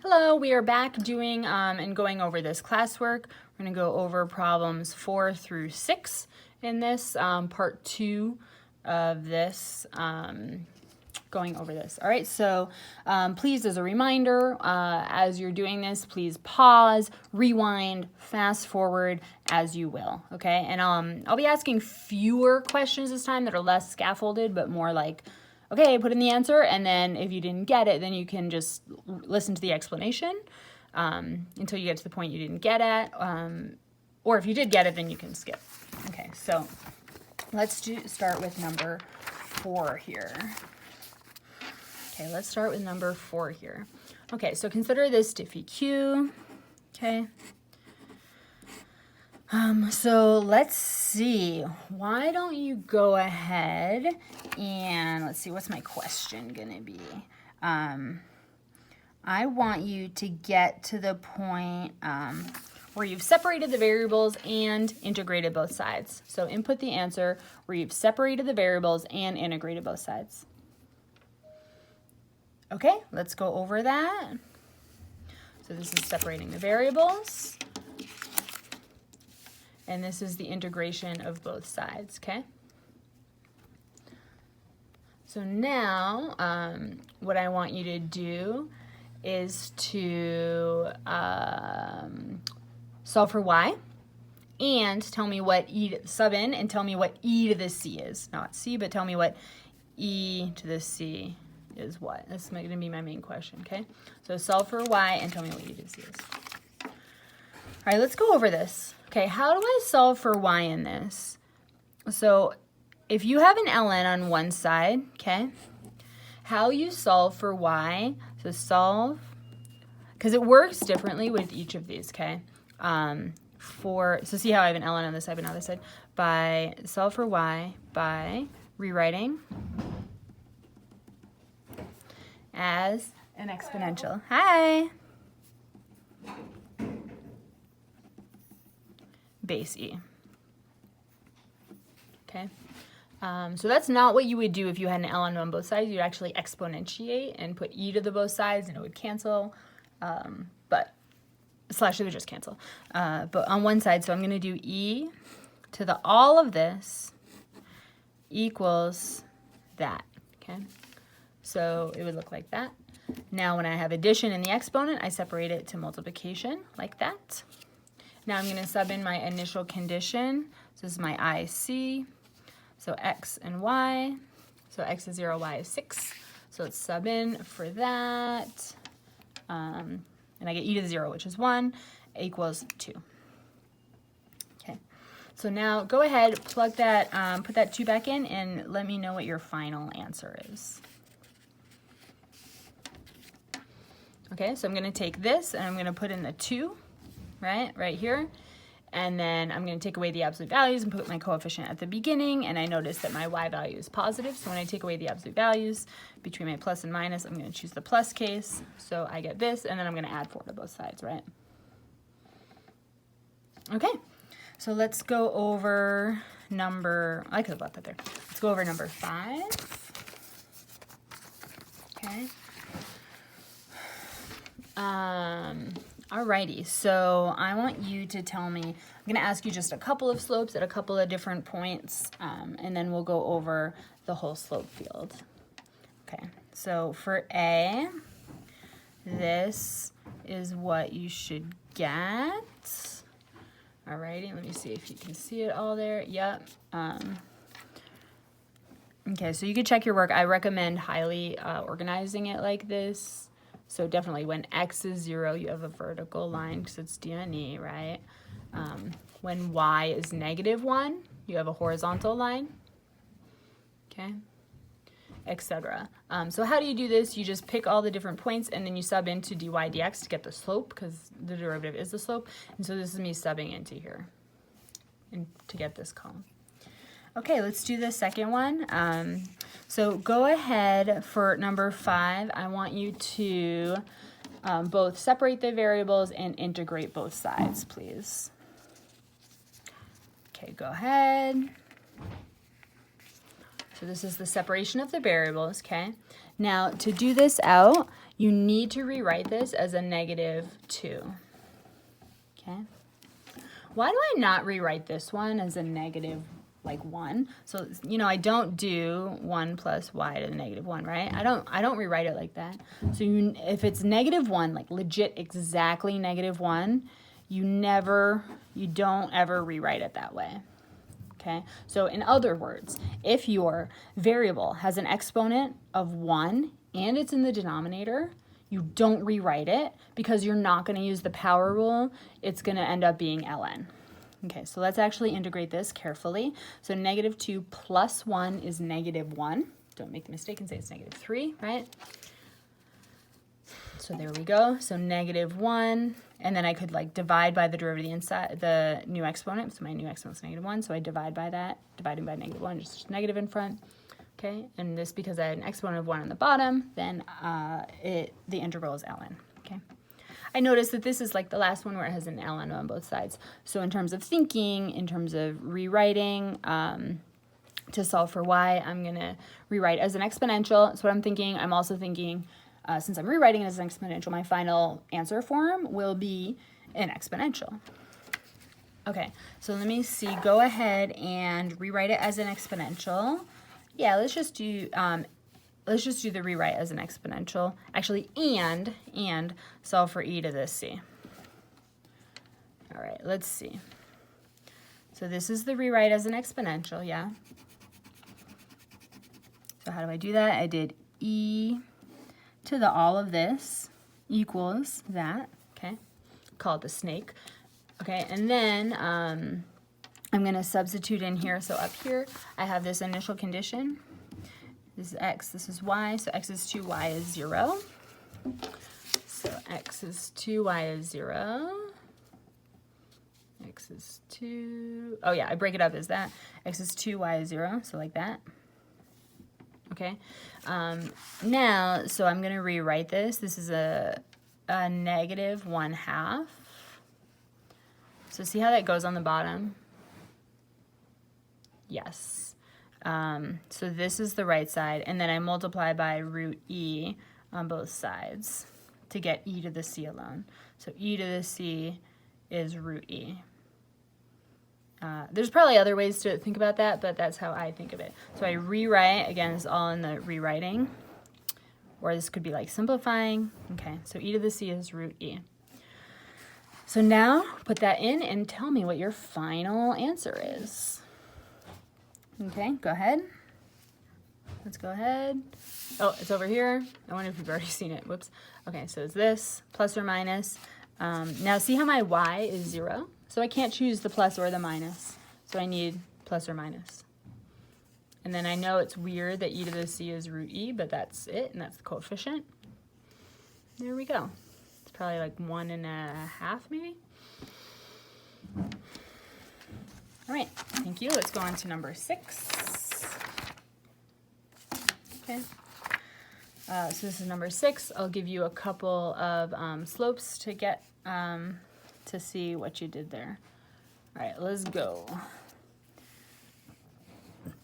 Hello, we are back doing and going over this classwork. We're going to go over problems 4 through 6 in this part 2 of this, going over this. All right, so please, as a reminder, as you're doing this, please pause, rewind, fast forward as you will, okay? And I'll be asking fewer questions this time that are less scaffolded, but more like, okay, put in the answer, and then if you didn't get it, then you can just listen to the explanation until you get to the point you didn't get at, or if you did get it, then you can skip. Okay, so let's start with number 4 here. Okay, let's start with number 4 here. Okay, so consider this diffy Q, okay? So let's see, why don't you go ahead and let's see, what's my question gonna be? I want you to get to the point where you've separated the variables and integrated both sides. So input the answer where you've separated the variables and integrated both sides. Okay, let's go over that. So this is separating the variables. And this is the integration of both sides, okay? So now, what I want you to do is to solve for y and tell me what sub in and tell me what e to the c is. Not c, but tell me what e to the c is what. That's going to be my main question, okay? So solve for y and tell me what e to the c is. All right, let's go over this. Okay, how do I solve for y in this? So if you have an ln on one side, okay, how you solve for y, so solve, because it works differently with each of these, okay? So see how I have an ln on this side but not this side? By solve for y by rewriting as an exponential. Hi! Base e. Okay, so that's not what you would do if you had an ln on both sides. You'd actually exponentiate and put e to the both sides and it would cancel, but slash it would just cancel. But on one side, so I'm going to do e to the all of this equals that, okay? So it would look like that. Now when I have addition in the exponent, I separate it to multiplication like that. Now I'm going to sub in my initial condition. So this is my IC. So x and y. So x is 0, y is 6. So let's sub in for that. And I get e to the 0, which is 1, equals 2. Okay. So now go ahead, plug that, put that 2 back in, and let me know what your final answer is. Okay, so I'm going to take this, and I'm going to put in the 2. Right here. And then I'm going to take away the absolute values and put my coefficient at the beginning. And I notice that my y value is positive. So when I take away the absolute values between my plus and minus, I'm going to choose the plus case. So I get this, and then I'm going to add 4 to both sides, right? Okay, so let's go over I could have left that there. Let's go over number 5. Okay. Alrighty, so I want you to tell me, I'm going to ask you just a couple of slopes at a couple of different points, and then we'll go over the whole slope field. Okay, so for A, this is what you should get. Alrighty, let me see if you can see it all there. Yep. Okay, so you can check your work. I recommend highly organizing it like this. So definitely when x is 0, you have a vertical line because it's D and E, right? When y is -1, you have a horizontal line, okay, etc. So how do you do this? You just pick all the different points and then you sub into dy dx to get the slope because the derivative is the slope. And so this is me subbing into here and to get this column. Okay, let's do the second one. So go ahead for number 5. I want you to both separate the variables and integrate both sides, please. Okay, go ahead. So this is the separation of the variables, okay? Now, to do this out, you need to rewrite this as a -2. Okay. Why do I not rewrite this one as a negative, like 1? So, you know, I don't do 1 plus y to the -1, right? I don't rewrite it like that. So if it's -1, like legit exactly -1, you don't ever rewrite it that way. Okay, so in other words, if your variable has an exponent of 1 and it's in the denominator, you don't rewrite it because you're not going to use the power rule. It's going to end up being ln. Okay, so let's actually integrate this carefully. So -2 plus 1 is -1. Don't make the mistake and say it's -3, right? So there we go. So -1, and then I could like divide by the derivative inside the new exponent. So my new exponent is -1, so I divide by that. Dividing by -1, just negative in front. Okay, and this because I had an exponent of 1 on the bottom, then the integral is ln. Okay, I noticed that this is like the last one where it has an ln on both sides. So in terms of thinking, in terms of rewriting, to solve for y, I'm gonna rewrite as an exponential. So what I'm thinking, I'm also thinking, since I'm rewriting it as an exponential, my final answer form will be an exponential. Okay, so let me see. Go ahead and rewrite it as an exponential. Yeah, let's just do the rewrite as an exponential. Actually, and solve for e to the c. All right, let's see. So this is the rewrite as an exponential, yeah. So how do I do that? I did e to the all of this equals that, okay? Call it the snake. Okay, and then I'm going to substitute in here. So up here, I have this initial condition. This is x, this is y. So x is 2, y is 0. So x is 2, y is 0. X is 2. Oh, yeah, I break it up as that. X is 2, y is 0. So like that. Okay. Now, so I'm going to rewrite this. This is a -1/2. So see how that goes on the bottom? Yes. So this is the right side, and then I multiply by root e on both sides to get e to the c alone. So e to the c is root e. There's probably other ways to think about that, but that's how I think of it. So I rewrite, again, it's all in the rewriting, or this could be like simplifying. Okay, so e to the c is root e. So now put that in and tell me what your final answer is. Okay, go ahead. Let's go ahead. Oh, it's over here. I wonder if you've already seen it. Whoops. Okay, so it's this, plus or minus. Now see how my y is 0? So I can't choose the plus or the minus. So I need plus or minus. And then I know it's weird that e to the c is root e, but that's it, and that's the coefficient. There we go. It's probably like 1.5 maybe. All right, thank you. Let's go on to number 6. Okay. So this is number 6. I'll give you a couple of slopes to get to see what you did there. All right, let's go.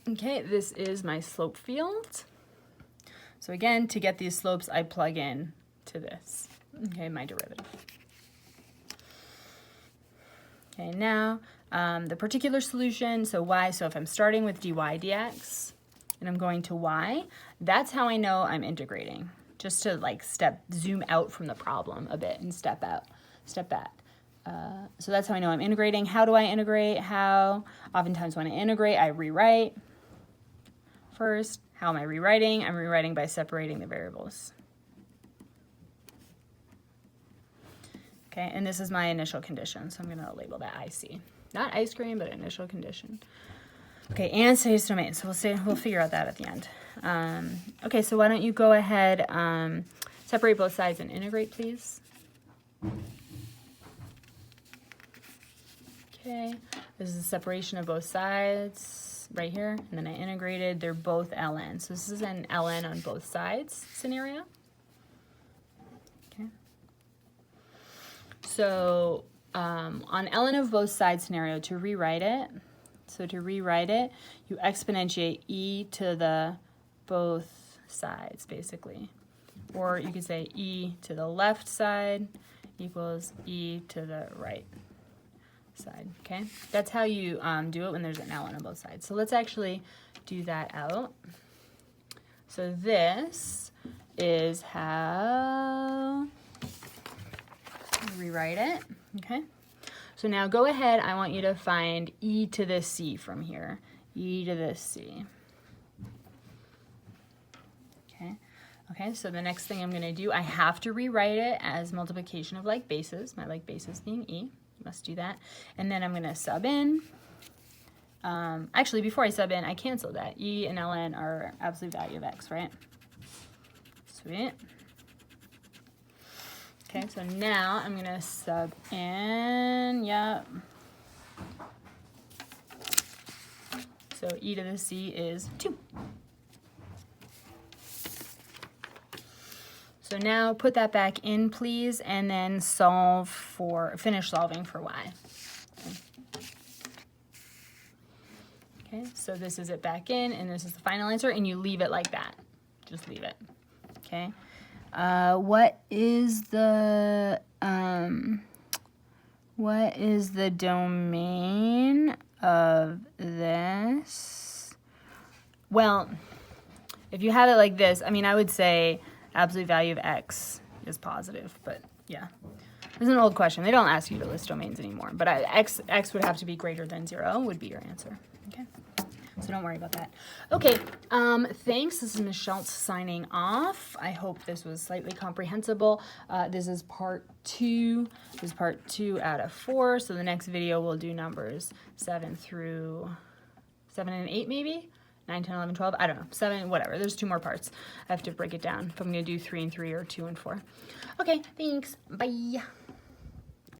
Okay, this is my slope field. So again, to get these slopes, I plug in to this. Okay, my derivative. Okay, now the particular solution, so y, so if I'm starting with dy dx and I'm going to y, that's how I know I'm integrating. Just to like zoom out from the problem a bit and step back. So that's how I know I'm integrating. How do I integrate? Oftentimes when I integrate, I rewrite first. How am I rewriting? I'm rewriting by separating the variables. Okay, and this is my initial condition, so I'm going to label that IC. Not ice cream, but initial condition. Okay, and status domain. So we'll figure out that at the end. Okay, so why don't you go ahead, separate both sides and integrate, please. Okay, this is the separation of both sides right here, and then I integrated. They're both ln. So this is an ln on both sides scenario. Okay. So on ln of both sides scenario, to rewrite it, you exponentiate e to the both sides, basically. or you could say e to the left side equals e to the right side, okay? That's how you do it when there's an L on both sides. So let's actually do that out. So this is how you rewrite it, okay? So now go ahead, I want you to find e to the c from here. E to the c. Okay, so the next thing I'm going to do, I have to rewrite it as multiplication of like bases, my like bases being e. Must do that. And then I'm going to sub in. Actually, before I sub in, I cancel that. E and ln are absolute value of x, right? Sweet. Okay, so now I'm going to sub in, yep. So e to the c is 2. So now put that back in, please, and then finish solving for y. Okay, so this is it back in, and this is the final answer, and you leave it like that. Just leave it, okay? What is the domain of this? Well, if you have it like this, I mean, I would say absolute value of x is positive, but yeah. This is an old question. They don't ask you to list domains anymore, but x would have to be greater than 0 would be your answer, okay? So don't worry about that. Okay, thanks. This is Ms. Schultz signing off. I hope this was slightly comprehensible. This is part 2. This is part 2 out of 4, so the next video we'll do numbers 7 and 8 maybe? 9, 10, 11, 12, I don't know, 7, whatever. There's 2 more parts. I have to break it down if I'm going to do 3 and 3 or 2 and 4. Okay, thanks. Bye.